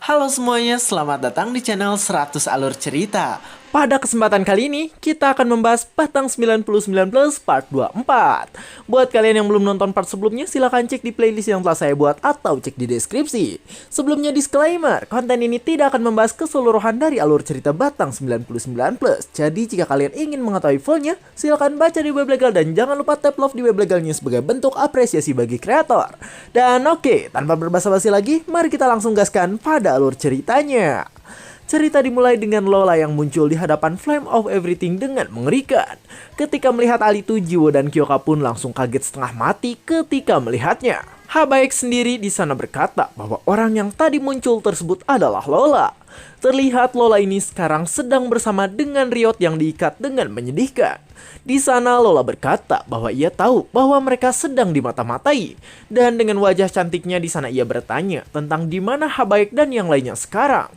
Halo semuanya, selamat datang di channel 100 Alur Cerita. Pada kesempatan kali ini, kita akan membahas Batang 99 Plus Part 24. Buat kalian yang belum nonton part sebelumnya, silahkan cek di playlist yang telah saya buat atau cek di deskripsi. Sebelumnya disclaimer, konten ini tidak akan membahas keseluruhan dari alur cerita Batang 99 Plus. Jadi jika kalian ingin mengetahui fullnya, silahkan baca di web legal dan jangan lupa tap love di web legalnya sebagai bentuk apresiasi bagi kreator. Dan oke, tanpa berbasa-basi lagi, mari kita langsung gaskan pada alur ceritanya. Cerita dimulai dengan Lola yang muncul di hadapan Flame of Everything dengan mengerikan. Ketika melihat hal itu, Jiwo dan Kyoka pun langsung kaget setengah mati ketika melihatnya. Habaek sendiri di sana berkata bahwa orang yang tadi muncul tersebut adalah Lola. Terlihat Lola ini sekarang sedang bersama dengan Riot yang diikat dengan menyedihkan. Di sana Lola berkata bahwa ia tahu bahwa mereka sedang dimata-matai. Dan dengan wajah cantiknya di sana ia bertanya tentang di mana Habaek dan yang lainnya sekarang.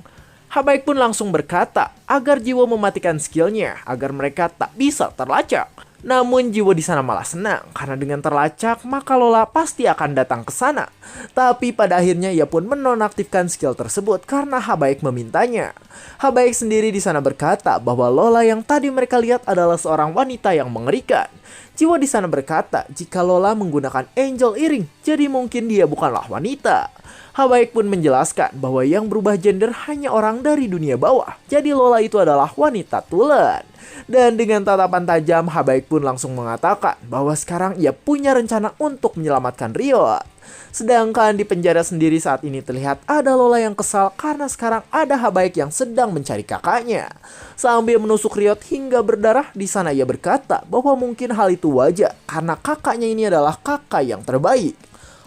Habaek pun langsung berkata agar Jiwo mematikan skillnya agar mereka tak bisa terlacak. Namun Jiwo di sana malah senang karena dengan terlacak maka Lola pasti akan datang ke sana. Tapi pada akhirnya ia pun menonaktifkan skill tersebut karena Habaek memintanya. Habaek sendiri di sana berkata bahwa Lola yang tadi mereka lihat adalah seorang wanita yang mengerikan. Jiwo di sana berkata jika Lola menggunakan Angel Earring, jadi mungkin dia bukanlah wanita. Habaek pun menjelaskan bahwa yang berubah gender hanya orang dari dunia bawah. Jadi Lola itu adalah wanita tulen. Dan dengan tatapan tajam, Habaek pun langsung mengatakan bahwa sekarang ia punya rencana untuk menyelamatkan Riot. Sedangkan di penjara sendiri saat ini terlihat ada Lola yang kesal karena sekarang ada Habaek yang sedang mencari kakaknya. Sambil menusuk Riot hingga berdarah, di sana ia berkata bahwa mungkin hal itu wajar karena kakaknya ini adalah kakak yang terbaik.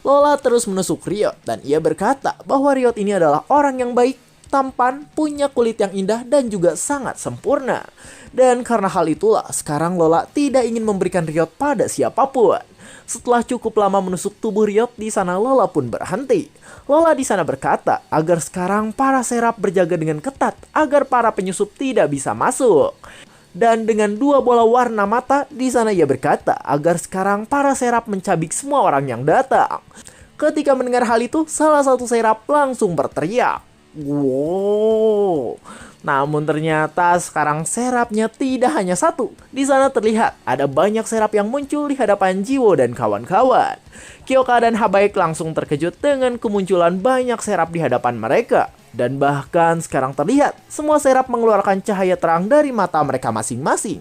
Lola terus menusuk Riot dan ia berkata bahwa Riot ini adalah orang yang baik, tampan, punya kulit yang indah dan juga sangat sempurna. Dan karena hal itulah sekarang Lola tidak ingin memberikan Riot pada siapapun. Setelah cukup lama menusuk tubuh Riot, di sana Lola pun berhenti. Lola di sana berkata agar sekarang para serap berjaga dengan ketat agar para penyusup tidak bisa masuk. Dan dengan dua bola warna mata, di sana ia berkata agar sekarang para serap mencabik semua orang yang datang. Ketika mendengar hal itu, salah satu serap langsung berteriak. Wow. Namun ternyata sekarang serapnya tidak hanya satu. Di sana terlihat ada banyak serap yang muncul di hadapan Jiwo dan kawan-kawan. Kyoka dan Habaek langsung terkejut dengan kemunculan banyak serap di hadapan mereka. Dan bahkan sekarang terlihat semua serap mengeluarkan cahaya terang dari mata mereka masing-masing.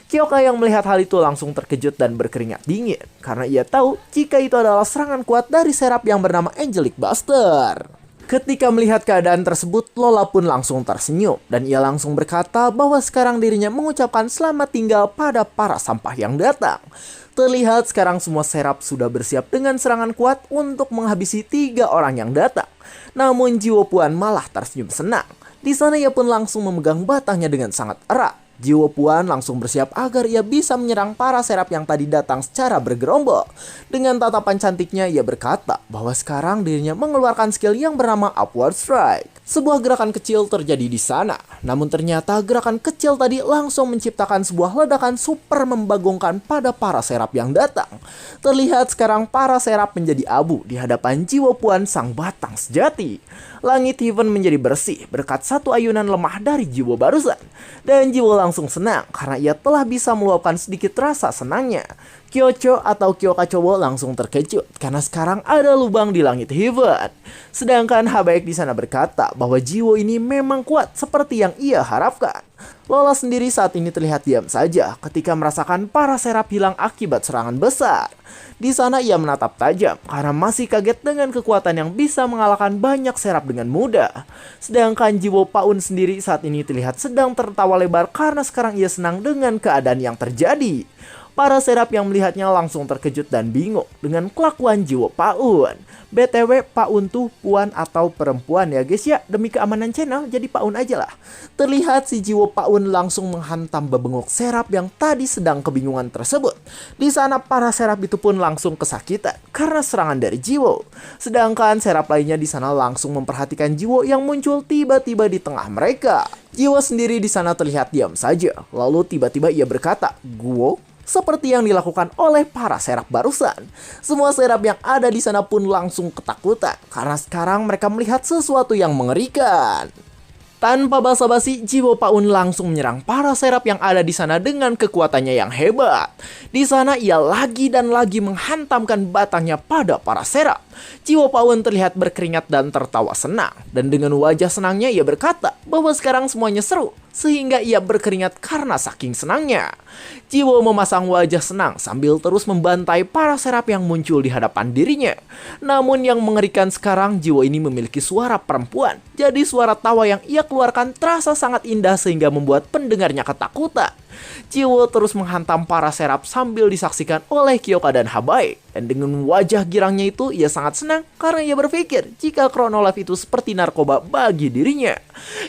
Kyoka yang melihat hal itu langsung terkejut dan berkeringat dingin. Karena ia tahu jika itu adalah serangan kuat dari serap yang bernama Angelic Buster. Ketika melihat keadaan tersebut, Lola pun langsung tersenyum. Dan ia langsung berkata bahwa sekarang dirinya mengucapkan selamat tinggal pada para sampah yang datang. Terlihat sekarang semua serap sudah bersiap dengan serangan kuat untuk menghabisi 3 orang yang datang. Namun Jiwo Puan malah tersenyum senang. Di sana ia pun langsung memegang batangnya dengan sangat erat. Jiwo Puan langsung bersiap agar ia bisa menyerang para serap yang tadi datang secara bergerombol. Dengan tatapan cantiknya ia berkata bahwa sekarang dirinya mengeluarkan skill yang bernama Upward Strike. Sebuah gerakan kecil terjadi di sana. Namun ternyata gerakan kecil tadi langsung menciptakan sebuah ledakan super membagongkan pada para serap yang datang. Terlihat sekarang para serap menjadi abu di hadapan Jiwo Puan sang batang sejati. Langit Heaven menjadi bersih berkat satu ayunan lemah dari Jiwo barusan. Dan Jiwo langsung senang karena ia telah bisa meluapkan sedikit rasa senangnya. Kyocho atau Kyoka cowok langsung terkejut karena sekarang ada lubang di langit Heaven. Sedangkan Habaek di sana berkata bahwa Jiwo ini memang kuat seperti yang ia harapkan. Lola sendiri saat ini terlihat diam saja ketika merasakan para serap hilang akibat serangan besar. Di sana ia menatap tajam karena masih kaget dengan kekuatan yang bisa mengalahkan banyak serap dengan mudah. Sedangkan Jiwo Paun sendiri saat ini terlihat sedang tertawa lebar karena sekarang ia senang dengan keadaan yang terjadi. Para serap yang melihatnya langsung terkejut dan bingung dengan kelakuan Jiwo Paun. BTW Paun tuh puan atau perempuan ya guys ya, demi keamanan channel jadi Paun aja lah. Terlihat si Jiwo Paun langsung menghantam bebengok serap yang tadi sedang kebingungan tersebut. Di sana para serap itu pun langsung kesakitan karena serangan dari Jiwo. Sedangkan serap lainnya di sana langsung memperhatikan Jiwo yang muncul tiba-tiba di tengah mereka. Jiwo sendiri di sana terlihat diam saja. Lalu tiba-tiba ia berkata, "Guo?" seperti yang dilakukan oleh para serap barusan. Semua serap yang ada di sana pun langsung ketakutan karena sekarang mereka melihat sesuatu yang mengerikan. Tanpa basa-basi, Jiwo Paun langsung menyerang para serap yang ada di sana dengan kekuatannya yang hebat. Di sana ia lagi dan lagi menghantamkan batangnya pada para serap. Jiwo Paun terlihat berkeringat dan tertawa senang. Dan dengan wajah senangnya ia berkata bahwa sekarang semuanya seru, sehingga ia berkeringat karena saking senangnya. Jiwo memasang wajah senang sambil terus membantai para serap yang muncul di hadapan dirinya. Namun yang mengerikan sekarang, Jiwo ini memiliki suara perempuan. Jadi suara tawa yang ia keluarkan terasa sangat indah sehingga membuat pendengarnya ketakutan. Jiwo terus menghantam para serap sambil disaksikan oleh Kyoka dan Habaek. Dan dengan wajah girangnya itu ia sangat senang karena ia berpikir jika Chronolife itu seperti narkoba bagi dirinya.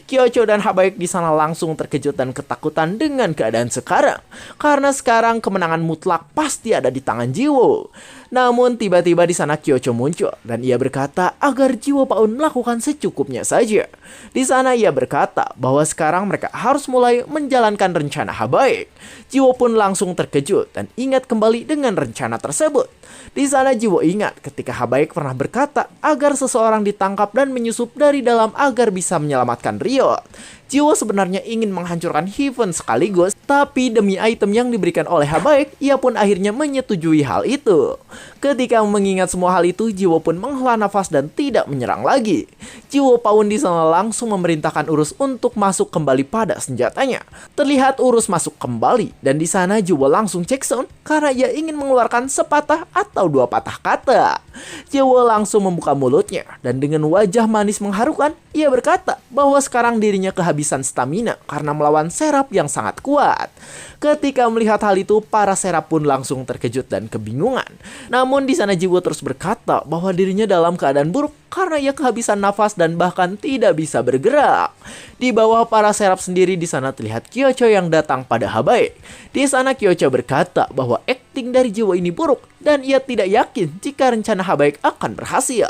Kyocho dan Habaek di sana langsung terkejut dan ketakutan dengan keadaan sekarang. Karena sekarang kemenangan mutlak pasti ada di tangan Jiwo. Namun tiba-tiba di sana Kyocho muncul dan ia berkata agar Jiwo Paun melakukan secukupnya saja. Di sana ia berkata bahwa sekarang mereka harus mulai menjalankan rencana Habaek. Jiwo pun langsung terkejut dan ingat kembali dengan rencana tersebut. Di sana Jiwo ingat ketika Habaek pernah berkata agar seseorang ditangkap dan menyusup dari dalam agar bisa menyelamatkan Riot. Jiwo sebenarnya ingin menghancurkan Heaven sekaligus, tapi demi item yang diberikan oleh Habaek, ia pun akhirnya menyetujui hal itu. Ketika mengingat semua hal itu, Jiwo pun menghela nafas dan tidak menyerang lagi. Jiwo Paun di sana langsung memerintahkan Urus untuk masuk kembali pada senjatanya. Terlihat Urus masuk kembali, dan di sana Jiwo langsung cek sound karena ia ingin mengeluarkan sepatah atau dua patah kata. Jiwo langsung membuka mulutnya, dan dengan wajah manis mengharukan, ia berkata bahwa sekarang dirinya kehabisan stamina karena melawan serap yang sangat kuat. Ketika melihat hal itu, para serap pun langsung terkejut dan kebingungan. Namun di sana Jiwo terus berkata bahwa dirinya dalam keadaan buruk karena ia kehabisan nafas dan bahkan tidak bisa bergerak. Di bawah para serap sendiri di sana terlihat Kyocho yang datang pada Habaek. Di sana Kyocho berkata bahwa akting dari Jiwo ini buruk dan ia tidak yakin jika rencana Habaek akan berhasil.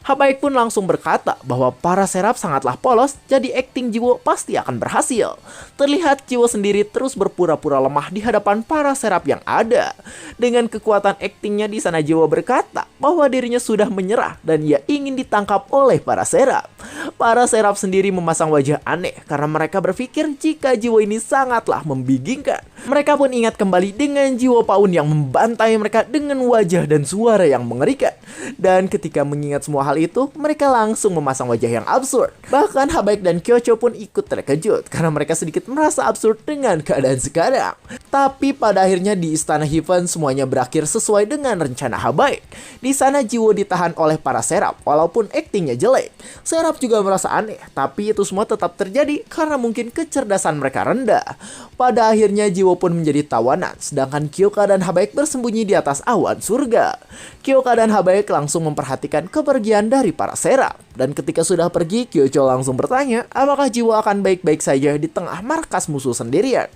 Habaek pun langsung berkata bahwa para serap sangatlah polos, jadi akting Jiwo pasti akan berhasil. Terlihat Jiwo sendiri terus berpura-pura lemah di hadapan para serap yang ada. Dengan kekuatan aktingnya di sana Jiwo berkata bahwa dirinya sudah menyerah dan ia ingin ditangkap oleh para serap. Para serap sendiri memasang wajah aneh karena mereka berpikir jika Jiwo ini sangatlah membingungkan. Mereka pun ingat kembali dengan Jiwo Paun yang membantai mereka dengan wajah dan suara yang mengerikan. Dan ketika mengingat semua hal itu, mereka langsung memasang wajah yang absurd. Bahkan Habaek dan Kyocho pun ikut terkejut karena mereka sedikit merasa absurd dengan keadaan sekarang. Tapi pada akhirnya di Istana Heaven semuanya berakhir sesuai dengan rencana Habaek. Di sana Jiwo ditahan oleh para serap walaupun aktingnya jelek. Serap juga merasa aneh, tapi itu semua tetap terjadi karena mungkin kecerdasan mereka rendah. Pada akhirnya Jiwo pun menjadi tawanan, sedangkan Kyoka dan Habaek bersembunyi di atas awan surga. Kyoka dan Habaek langsung memperhatikan kepergian dari para serap. Dan ketika sudah pergi, Kyocho langsung bertanya apakah Jiwo akan baik-baik saja di tengah markas musuh sendirian.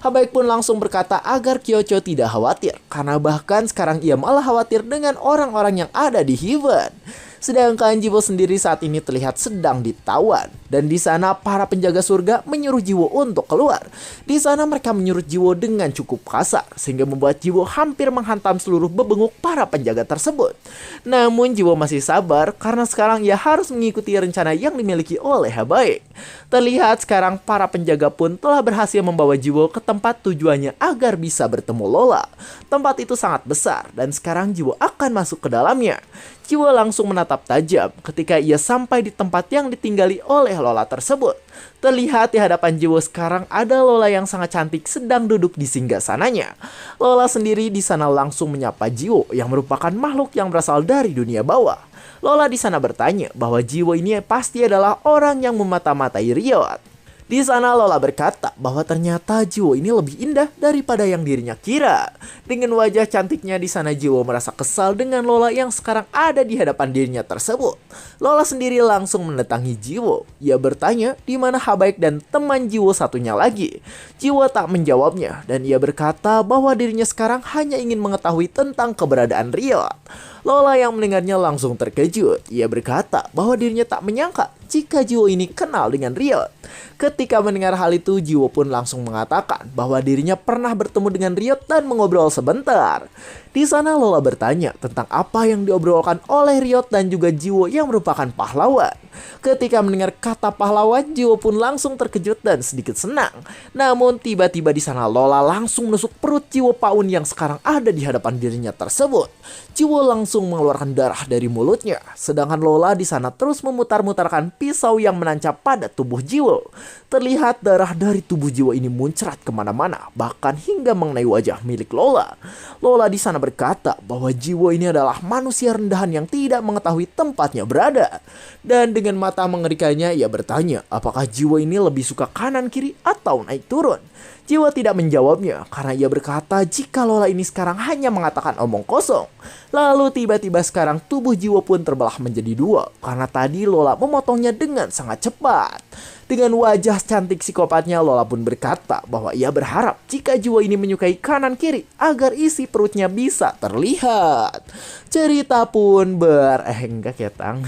Habaek pun langsung berkata agar Kyocho tidak khawatir, karena bahkan sekarang ia malah khawatir dengan orang-orang yang ada di Heaven. Sedangkan Jiwo sendiri saat ini terlihat sedang ditawan. Dan di sana para penjaga surga menyuruh Jiwo untuk keluar. Di sana mereka menyuruh Jiwo dengan cukup kasar, sehingga membuat Jiwo hampir menghantam seluruh bebenguk para penjaga tersebut. Namun Jiwo masih sabar karena sekarang ia harus mengikuti rencana yang dimiliki oleh Habaek. Terlihat sekarang para penjaga pun telah berhasil membawa Jiwo ke tempat tujuannya agar bisa bertemu Lola. Tempat itu sangat besar dan sekarang Jiwo akan masuk ke dalamnya. Jiwo langsung menatap tajam ketika ia sampai di tempat yang ditinggali oleh Lola tersebut. Terlihat di hadapan Jiwo sekarang ada Lola yang sangat cantik sedang duduk di singgasananya. Lola sendiri di sana langsung menyapa Jiwo yang merupakan makhluk yang berasal dari dunia bawah. Lola di sana bertanya bahwa Jiwo ini pasti adalah orang yang memata-matai Riot. Di sana Lola berkata bahwa ternyata Jiwo ini lebih indah daripada yang dirinya kira. Dengan wajah cantiknya di sana Jiwo merasa kesal dengan Lola yang sekarang ada di hadapan dirinya tersebut. Lola sendiri langsung mendatangi Jiwo. Ia bertanya di mana Habaek dan teman Jiwo satunya lagi. Jiwo tak menjawabnya dan ia berkata bahwa dirinya sekarang hanya ingin mengetahui tentang keberadaan Riot. Lola yang mendengarnya langsung terkejut. Ia berkata bahwa dirinya tak menyangka jika Jiwo ini kenal dengan Riot. Ketika mendengar hal itu, Jiwo pun langsung mengatakan bahwa dirinya pernah bertemu dengan Riot dan mengobrol sebentar. Di sana Lola bertanya tentang apa yang diobrolkan oleh Riot dan juga Jiwo yang merupakan pahlawan. Ketika mendengar kata pahlawan, Jiwo pun langsung terkejut dan sedikit senang. Namun tiba-tiba di sana Lola langsung menusuk perut Jiwo Paun yang sekarang ada di hadapan dirinya tersebut. Jiwo langsung mengeluarkan darah dari mulutnya, sedangkan Lola di sana terus memutar-mutarkan pisau yang menancap pada tubuh Jiwo. Terlihat darah dari tubuh Jiwo ini muncrat kemana-mana, bahkan hingga mengenai wajah milik Lola. Lola di sana berkata bahwa Jiwo ini adalah manusia rendahan yang tidak mengetahui tempatnya berada. Dan dengan mata mengerikannya ia bertanya apakah Jiwo ini lebih suka kanan kiri atau naik turun. Jiwo tidak menjawabnya karena ia berkata jika Lola ini sekarang hanya mengatakan omong kosong. Lalu tiba-tiba sekarang tubuh Jiwo pun terbelah menjadi dua karena tadi Lola memotongnya dengan sangat cepat. Dengan wajah cantik psikopatnya, Lola pun berkata bahwa ia berharap jika Jiwo ini menyukai kanan kiri agar isi perutnya bisa terlihat. Cerita pun enggak ketang.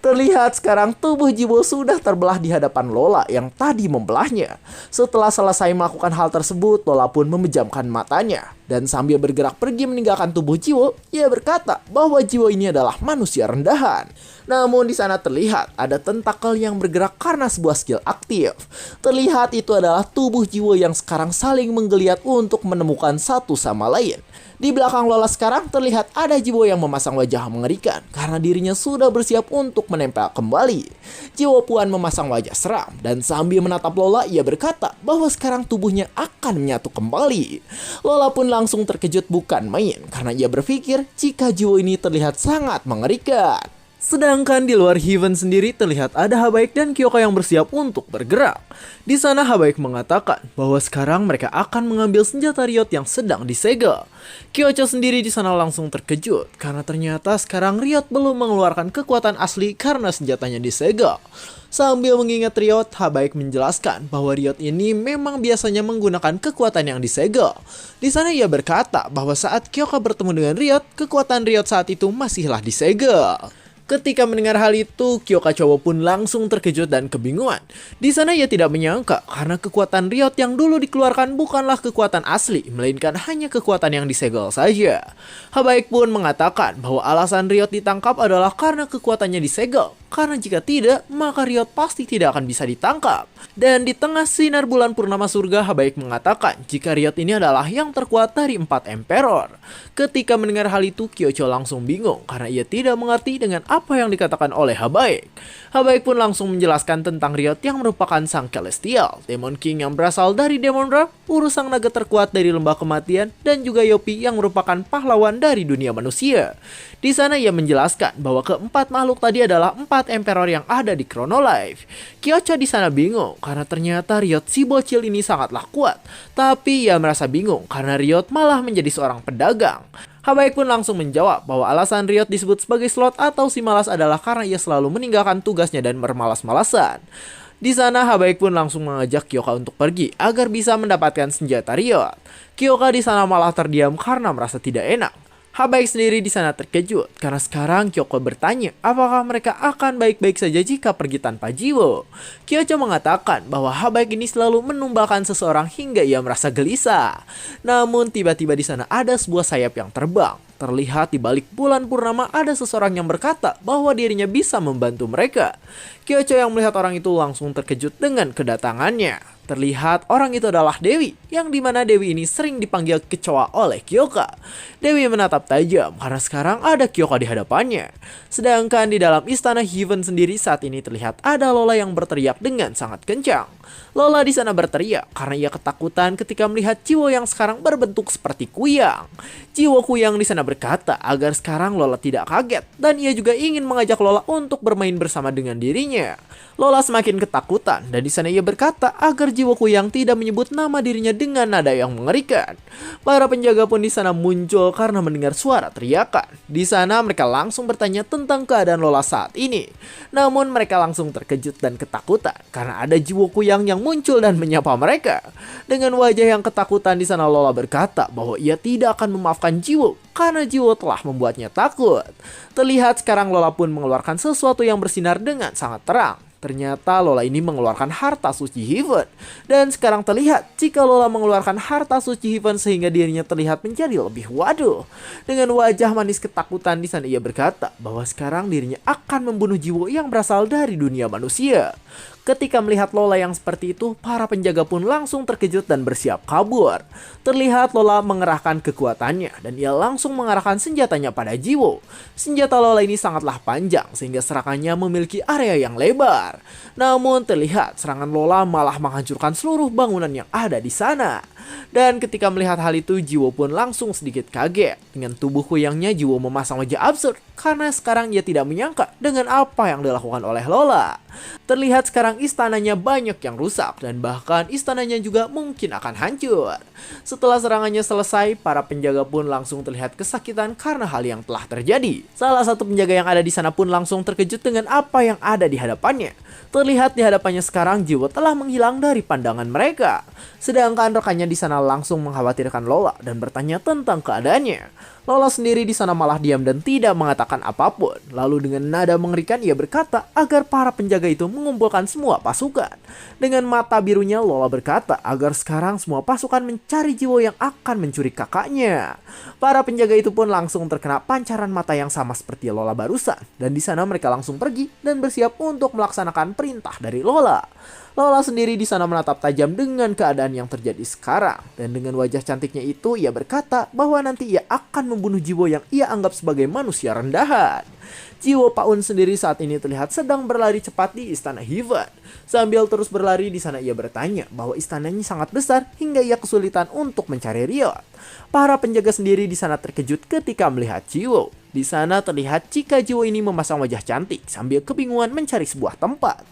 Terlihat sekarang tubuh Jiwo sudah terbelah di hadapan Lola yang tadi membelahnya. Setelah selesai melakukan hal tersebut, Lola pun memejamkan matanya. Dan sambil bergerak pergi meninggalkan tubuh Jiwo, ia berkata bahwa Jiwo ini adalah manusia rendahan. Namun di sana terlihat ada tentakel yang bergerak karena sebuah skill aktif. Terlihat itu adalah tubuh Jiwo yang sekarang saling menggeliat untuk menemukan satu sama lain. Di belakang Lola sekarang terlihat ada Jiwo yang memasang wajah mengerikan karena dirinya sudah bersiap untuk menempel kembali. Jiwo Puan memasang wajah seram dan sambil menatap Lola ia berkata bahwa sekarang tubuhnya akan menyatu kembali. Lola pun langsung terkejut bukan main karena ia berpikir jika Jiwo ini terlihat sangat mengerikan. Sedangkan di luar Heaven sendiri terlihat ada Habaik dan Kyoka yang bersiap untuk bergerak. Di sana Habaik mengatakan bahwa sekarang mereka akan mengambil senjata Riot yang sedang disegel. Kyocho sendiri di sana langsung terkejut karena ternyata sekarang Riot belum mengeluarkan kekuatan asli karena senjatanya disegel. Sambil mengingat Riot, Habaik menjelaskan bahwa Riot ini memang biasanya menggunakan kekuatan yang disegel. Di sana ia berkata bahwa saat Kyoka bertemu dengan Riot, kekuatan Riot saat itu masihlah disegel. Ketika mendengar hal itu, Kyoka Chowo pun langsung terkejut dan kebingungan. Di sana ia tidak menyangka karena kekuatan Riot yang dulu dikeluarkan bukanlah kekuatan asli, melainkan hanya kekuatan yang disegel saja. Habaik pun mengatakan bahwa alasan Riot ditangkap adalah karena kekuatannya disegel. Karena jika tidak, maka Riot pasti tidak akan bisa ditangkap. Dan di tengah sinar bulan purnama surga, Habaik mengatakan jika Riot ini adalah yang terkuat dari 4 Emperor. Ketika mendengar hal itu, Kyocho langsung bingung karena ia tidak mengerti dengan apa yang dikatakan oleh Habaik. Habaik pun langsung menjelaskan tentang Riot yang merupakan sang Celestial, Demon King yang berasal dari Demon Ra, Urus sang naga terkuat dari lembah kematian, dan juga Yopi yang merupakan pahlawan dari dunia manusia. Di sana ia menjelaskan bahwa keempat makhluk tadi adalah 4 Emperor yang ada di Chronolife. Kyocho di sana bingung karena ternyata Riot si bocil ini sangatlah kuat, tapi ia merasa bingung karena Riot malah menjadi seorang pedagang. Habaik pun langsung menjawab bahwa alasan Riot disebut sebagai slot atau si malas adalah karena ia selalu meninggalkan tugasnya dan bermalas-malasan. Di sana Habaik pun langsung mengajak Kyoka untuk pergi agar bisa mendapatkan senjata Riot. Kyoka di sana malah terdiam karena merasa tidak enak. Habaik sendiri di sana terkejut karena sekarang Kyoka bertanya apakah mereka akan baik-baik saja jika pergi tanpa Jiwo. Kyocho mengatakan bahwa Habaik ini selalu menumbalkan seseorang hingga ia merasa gelisah. Namun tiba-tiba di sana ada sebuah sayap yang terbang. Terlihat di balik bulan purnama ada seseorang yang berkata bahwa dirinya bisa membantu mereka. Kyocho yang melihat orang itu langsung terkejut dengan kedatangannya. Terlihat orang itu adalah Dewi, yang dimana Dewi ini sering dipanggil kecoa oleh Kyoka. Dewi menatap tajam karena sekarang ada Kyoka di hadapannya. Sedangkan di dalam istana Heaven sendiri saat ini terlihat ada Lola yang berteriak dengan sangat kencang. Lola di sana berteriak karena ia ketakutan ketika melihat Jiwo yang sekarang berbentuk seperti kuyang. Jiwo kuyang di sana berkata agar sekarang Lola tidak kaget dan ia juga ingin mengajak Lola untuk bermain bersama dengan dirinya. Lola semakin ketakutan dan di sana ia berkata agar Jiwo kuyang tidak menyebut nama dirinya dengan nada yang mengerikan. Para penjaga pun di sana muncul karena mendengar suara teriakan. Di sana mereka langsung bertanya tentang keadaan Lola saat ini. Namun mereka langsung terkejut dan ketakutan karena ada Jiwo kuyang yang muncul dan menyapa mereka. Dengan wajah yang ketakutan di sana Lola berkata bahwa ia tidak akan memaafkan Jiwo karena karena Jiwo telah membuatnya takut. Terlihat sekarang Lola pun mengeluarkan sesuatu yang bersinar dengan sangat terang. Ternyata Lola ini mengeluarkan harta suci Heaven. Dan sekarang terlihat jika Lola mengeluarkan harta suci Heaven sehingga dirinya terlihat menjadi lebih waduh. Dengan wajah manis ketakutan di sana ia berkata bahwa sekarang dirinya akan membunuh Jiwo yang berasal dari dunia manusia. Ketika melihat Lola yang seperti itu, para penjaga pun langsung terkejut dan bersiap kabur. Terlihat Lola mengerahkan kekuatannya dan ia langsung mengarahkan senjatanya pada Jiwo. Senjata Lola ini sangatlah panjang sehingga serangannya memiliki area yang lebar. Namun terlihat serangan Lola malah menghancurkan seluruh bangunan yang ada di sana. Dan ketika melihat hal itu, Jiwo pun langsung sedikit kaget. Dengan tubuh kuyangnya, Jiwo memasang wajah absurd karena sekarang ia tidak menyangka dengan apa yang dilakukan oleh Lola. Terlihat sekarang istananya banyak yang rusak dan bahkan istananya juga mungkin akan hancur. Setelah serangannya selesai, para penjaga pun langsung terlihat kesakitan karena hal yang telah terjadi. Salah satu penjaga yang ada di sana pun langsung terkejut dengan apa yang ada di hadapannya. Terlihat di hadapannya sekarang Jiwo telah menghilang dari pandangan mereka. Sedangkan rekannya di sana langsung mengkhawatirkan Lola dan bertanya tentang keadaannya. Lola sendiri di sana malah diam dan tidak mengatakan apapun. Lalu dengan nada mengerikan ia berkata agar para penjaga itu mengumpulkan semua pasukan. Dengan mata birunya Lola berkata agar sekarang semua pasukan mencari Jiwo yang akan mencuri kakaknya. Para penjaga itu pun langsung terkena pancaran mata yang sama seperti Lola barusan. Dan di sana mereka langsung pergi dan bersiap untuk melaksanakan perintah dari Lola. Lola sendiri di sana menatap tajam dengan keadaan yang terjadi sekarang. Dan dengan wajah cantiknya itu ia berkata bahwa nanti ia akan membunuh Jiwo yang ia anggap sebagai manusia rendahan. Jiwo Paun sendiri saat ini terlihat sedang berlari cepat di istana Heaven. Sambil terus berlari di sana ia bertanya bahwa istananya sangat besar hingga ia kesulitan untuk mencari Riot. Para penjaga sendiri di sana terkejut ketika melihat Jiwo. Di sana terlihat jika Jiwo ini memasang wajah cantik sambil kebingungan mencari sebuah tempat.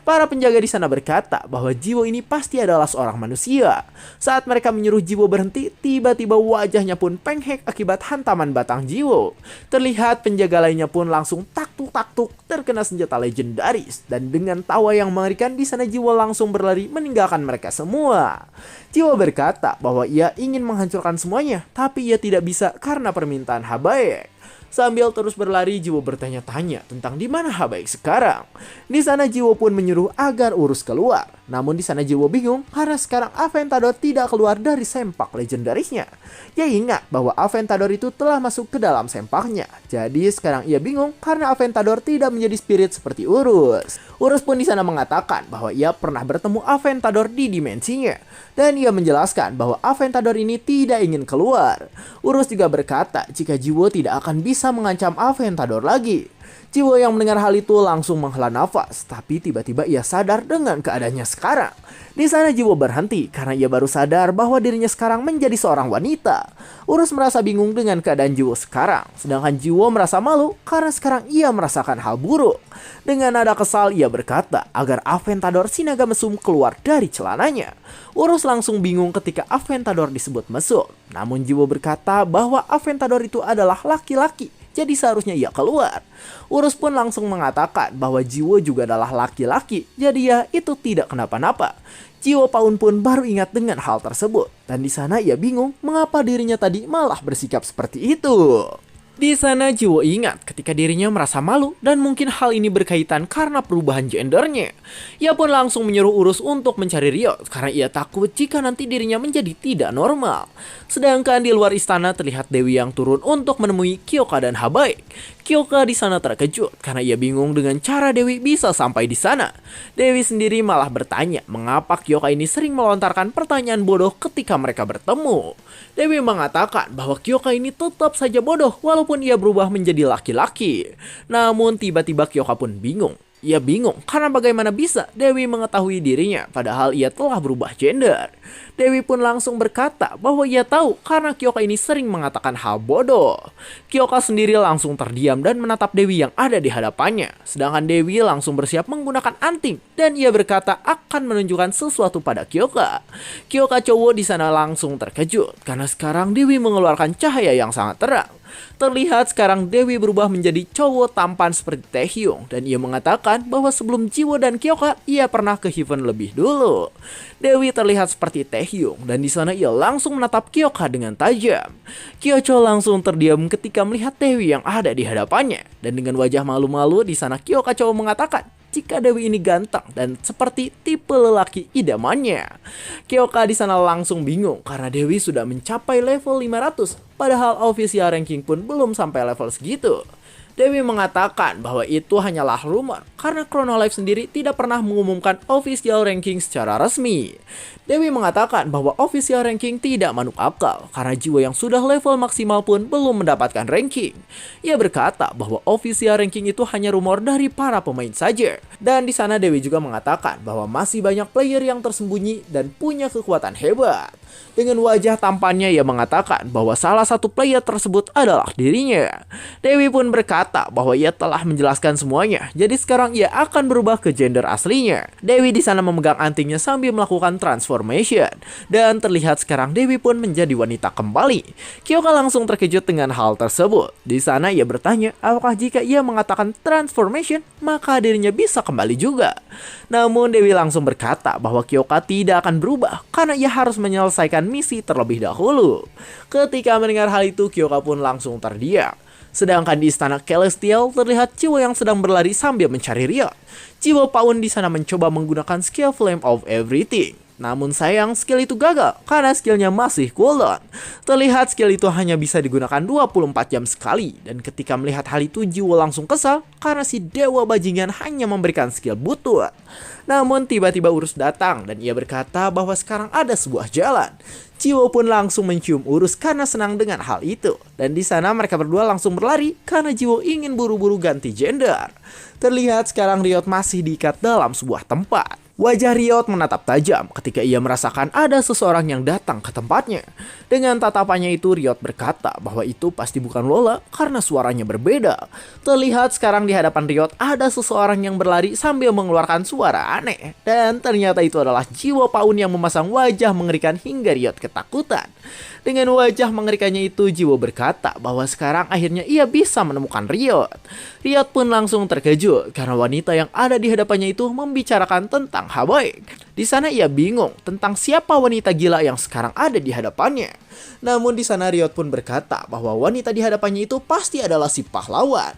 Para penjaga di sana berkata bahwa Jiwo ini pasti adalah seorang manusia. Saat mereka menyuruh Jiwo berhenti, tiba-tiba wajahnya pun penghek akibat hantaman batang Jiwo. Terlihat penjaga lainnya pun langsung taktuk-taktuk terkena senjata legendaris. Dan dengan tawa yang mengerikan di sana Jiwo langsung berlari meninggalkan mereka semua. Jiwo berkata bahwa ia ingin menghancurkan semuanya, tapi ia tidak bisa karena permintaan Habaek. Sambil terus berlari, Jiwo bertanya-tanya tentang di mana Habaek sekarang. Di sana Jiwo pun menyuruh agar Urus keluar. Namun di sana Jiwo bingung karena sekarang Aventador tidak keluar dari sempak legendarisnya. Ia ingat bahwa Aventador itu telah masuk ke dalam sempaknya. Jadi sekarang ia bingung karena Aventador tidak menjadi spirit seperti Urus. Urus pun di sana mengatakan bahwa ia pernah bertemu Aventador di dimensinya. Dan ia menjelaskan bahwa Aventador ini tidak ingin keluar. Urus juga berkata jika Jiwo tidak akan bisa mengancam Aventador lagi. Jiwo yang mendengar hal itu langsung menghela nafas, tapi tiba-tiba ia sadar dengan keadaannya sekarang. Di sana Jiwo berhenti karena ia baru sadar bahwa dirinya sekarang menjadi seorang wanita. Urus merasa bingung dengan keadaan Jiwo sekarang, sedangkan Jiwo merasa malu karena sekarang ia merasakan hal buruk. Dengan nada kesal ia berkata agar Aventador si naga mesum keluar dari celananya. Urus langsung bingung ketika Aventador disebut mesum. Namun Jiwo berkata bahwa Aventador itu adalah laki-laki. Jadi seharusnya ia keluar. Urus pun langsung mengatakan bahwa Jiwo juga adalah laki-laki. Jadi ya itu tidak kenapa-napa. Jiwo Paun pun baru ingat dengan hal tersebut. Dan di sana ia bingung mengapa dirinya tadi malah bersikap seperti itu. Di sana Jiwo ingat ketika dirinya merasa malu dan mungkin hal ini berkaitan karena perubahan gendernya. Ia pun langsung menyuruh Urus untuk mencari Riot karena ia takut jika nanti dirinya menjadi tidak normal. Sedangkan di luar istana terlihat Dewi yang turun untuk menemui Kyoka dan Habaek. Kyoka di sana terkejut karena ia bingung dengan cara Dewi bisa sampai di sana. Dewi sendiri malah bertanya mengapa Kyoka ini sering melontarkan pertanyaan bodoh ketika mereka bertemu. Dewi mengatakan bahwa Kyoka ini tetap saja bodoh walaupun ia berubah menjadi laki-laki. Namun tiba-tiba Kyoka pun bingung. Ia bingung karena bagaimana bisa Dewi mengetahui dirinya padahal ia telah berubah gender. Dewi pun langsung berkata bahwa ia tahu karena Kyoka ini sering mengatakan hal bodoh. Kyoka sendiri langsung terdiam dan menatap Dewi yang ada di hadapannya. Sedangkan Dewi langsung bersiap menggunakan anting dan ia berkata akan menunjukkan sesuatu pada Kyoka. Kyoka cowok di sana langsung terkejut karena sekarang Dewi mengeluarkan cahaya yang sangat terang. Terlihat sekarang Dewi berubah menjadi cowok tampan seperti Taehyung dan ia mengatakan bahwa sebelum Jiwo dan Kyoka ia pernah ke Heaven lebih dulu. Dewi terlihat seperti Taehyung dan di sana ia langsung menatap Kyoka dengan tajam. Kyocho langsung terdiam ketika melihat Dewi yang ada di hadapannya dan dengan wajah malu-malu di sana Kyoka coba mengatakan jika Dewi ini ganteng dan seperti tipe lelaki idamannya. Kyoka di sana langsung bingung karena Dewi sudah mencapai level 500, padahal official ranking pun belum sampai level segitu. Dewi mengatakan bahwa itu hanyalah rumor karena Chronolife sendiri tidak pernah mengumumkan official ranking secara resmi. Dewi mengatakan bahwa official ranking tidak masuk akal karena jiwa yang sudah level maksimal pun belum mendapatkan ranking. Ia berkata bahwa official ranking itu hanya rumor dari para pemain saja. Dan di sana Dewi juga mengatakan bahwa masih banyak player yang tersembunyi dan punya kekuatan hebat. Dengan wajah tampannya ia mengatakan bahwa salah satu player tersebut adalah dirinya. Dewi pun berkata bahwa ia telah menjelaskan semuanya, jadi sekarang ia akan berubah ke gender aslinya. Dewi di sana memegang antingnya sambil melakukan transformation, dan terlihat sekarang Dewi pun menjadi wanita kembali. Kyoka langsung terkejut dengan hal tersebut. Di sana ia bertanya, apakah jika ia mengatakan transformation, maka dirinya bisa kembali juga. Namun Dewi langsung berkata bahwa Kyoka tidak akan berubah karena ia harus menyelesaikan misi terlebih dahulu. Ketika mendengar hal itu, Kyoka pun langsung terdiam. Sedangkan di istana Celestial terlihat Jiwo yang sedang berlari sambil mencari Riot. Jiwo Paun di sana mencoba menggunakan skill Flame of Everything. Namun sayang skill itu gagal karena skillnya masih cooldown. Terlihat skill itu hanya bisa digunakan 24 jam sekali. Dan ketika melihat hal itu Jiwo langsung kesal karena si dewa bajingan hanya memberikan skill butut. Namun tiba-tiba Urus datang dan ia berkata bahwa sekarang ada sebuah jalan. Jiwo pun langsung mencium Urus karena senang dengan hal itu. Dan di sana mereka berdua langsung berlari karena Jiwo ingin buru-buru ganti gender. Terlihat sekarang Riot masih diikat dalam sebuah tempat. Wajah Riot menatap tajam ketika ia merasakan ada seseorang yang datang ke tempatnya. Dengan tatapannya itu Riot berkata bahwa itu pasti bukan Lola karena suaranya berbeda. Terlihat sekarang di hadapan Riot ada seseorang yang berlari sambil mengeluarkan suara aneh. Dan ternyata itu adalah Jiwo Paun yang memasang wajah mengerikan hingga Riot ketakutan. Dengan wajah mengerikannya itu Jiwo berkata bahwa sekarang akhirnya ia bisa menemukan Riot. Riot pun langsung terkejut karena wanita yang ada di hadapannya itu membicarakan tentang Habaek. Di sana ia bingung tentang siapa wanita gila yang sekarang ada di hadapannya. Namun di sana Riot pun berkata bahwa wanita di hadapannya itu pasti adalah si pahlawan.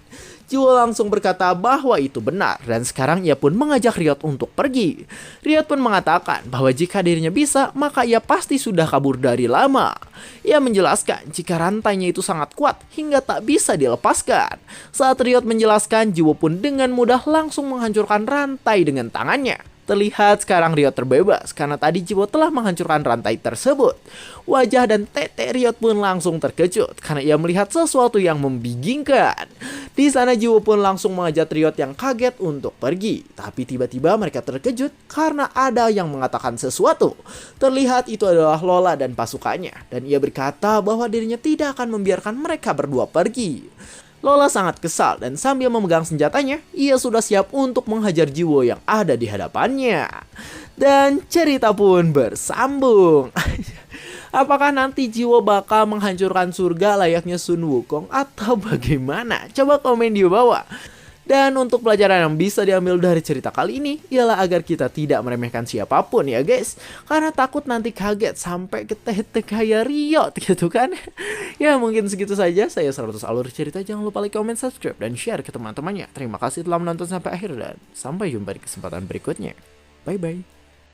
Jiwo langsung berkata bahwa itu benar dan sekarang ia pun mengajak Riot untuk pergi. Riot pun mengatakan bahwa jika dirinya bisa maka ia pasti sudah kabur dari lama. Ia menjelaskan jika rantainya itu sangat kuat hingga tak bisa dilepaskan. Saat Riot menjelaskan, Jiwo pun dengan mudah langsung menghancurkan rantai dengan tangannya. Terlihat sekarang Riot terbebas karena tadi Jiwo telah menghancurkan rantai tersebut. Wajah dan tete Riot pun langsung terkejut karena ia melihat sesuatu yang membingungkan. Di sana Jiwo pun langsung mengajak Riot yang kaget untuk pergi. Tapi tiba-tiba mereka terkejut karena ada yang mengatakan sesuatu. Terlihat itu adalah Lola dan pasukannya. Dan ia berkata bahwa dirinya tidak akan membiarkan mereka berdua pergi. Lola sangat kesal dan sambil memegang senjatanya, ia sudah siap untuk menghajar Jiwo yang ada di hadapannya. Dan cerita pun bersambung. Apakah nanti Jiwo bakal menghancurkan surga layaknya Sun Wukong atau bagaimana? Coba komen di bawah. Dan untuk pelajaran yang bisa diambil dari cerita kali ini ialah agar kita tidak meremehkan siapapun ya guys. Karena takut nanti kaget sampai ke tete kayak Riot gitu kan. Ya mungkin segitu saja. Saya 100 Alur Cerita. Jangan lupa like, comment, subscribe, dan share ke teman-temannya. Terima kasih telah menonton sampai akhir dan sampai jumpa di kesempatan berikutnya. Bye bye.